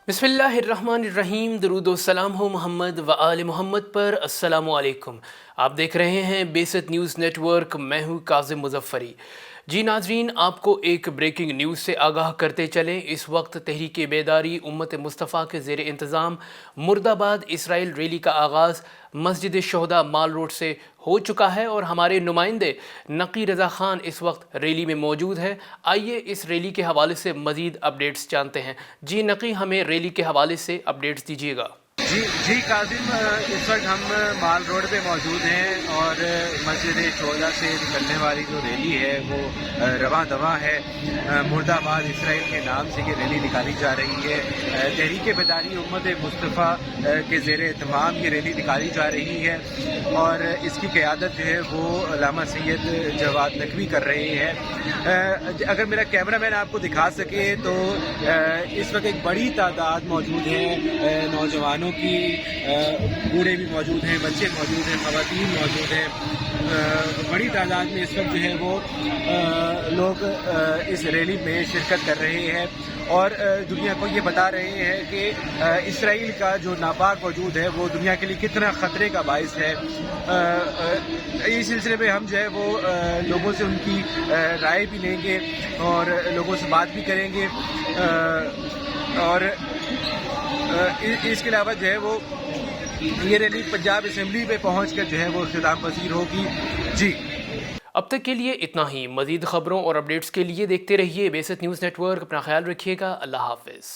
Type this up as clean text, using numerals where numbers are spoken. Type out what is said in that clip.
बिस्मिल्लाहिर्रहमानिर्रहीम। दरूद व सलाम हो मोहम्मद व आले मोहम्मद पर। अस्सलामु अलैकुम। आप देख रहे हैं बेसत न्यूज़ नेटवर्क। मैं हूँ काज़िम मुज़फ़्फ़री। जी नाजरीन, आपको एक ब्रेकिंग न्यूज़ से आगाह करते चलें। इस वक्त तहरीक बेदारी उम्मत मुस्तफ़ा के ज़ेर इंतज़ाम मुर्दाबाद इसराइल रैली का आगाज़ मस्जिद शोहदा माल रोड से हो चुका है और हमारे नुमाइंदे नकी रज़ा ख़ान इस वक्त रैली में मौजूद है। आइए इस रैली के हवाले से मज़ीद अपडेट्स जानते हैं। जी नकी, हमें रैली के हवाले से अपडेट्स दीजिएगा। जी काजिम, इस वक्त हम माल रोड पे मौजूद हैं और मस्जिद शोहदा से निकलने वाली जो रैली है वो रवां दवां है। मुर्दाबाद इसराइल के नाम से ये रैली निकाली जा रही है। तहरीक बेदारी उम्मत मुस्तफ़ा के ज़ेर एहतमाम ये रैली निकाली जा रही है और इसकी क़यादत जो है वो अल्लामा सैयद जवाद नकवी कर रहे हैं। अगर मेरा कैमरा मैन आपको दिखा सके तो इस वक्त एक बड़ी तादाद मौजूद है नौजवानों की, बूढ़े भी मौजूद हैं, बच्चे मौजूद हैं, ख़वातीन मौजूद हैं। बड़ी तादाद में इस वक्त जो है वो लोग इस रैली में शिरकत कर रहे हैं और दुनिया को ये बता रहे हैं कि इसराइल का जो नापाक वजूद है वो दुनिया के लिए कितना ख़तरे का बाइस है। इस सिलसिले में हम जो है वो लोगों से उनकी राय भी लेंगे और लोगों से बात भी करेंगे और इसके अलावा जो है वो ये रैली पंजाब असेंबली पे पहुंचकर जो है वो इख्तिताम पसीर होगी। जी, अब तक के लिए इतना ही। मज़ीद खबरों और अपडेट्स के लिए देखते रहिए बेसत न्यूज़ नेटवर्क। अपना ख्याल रखिएगा। अल्लाह हाफ़िज़।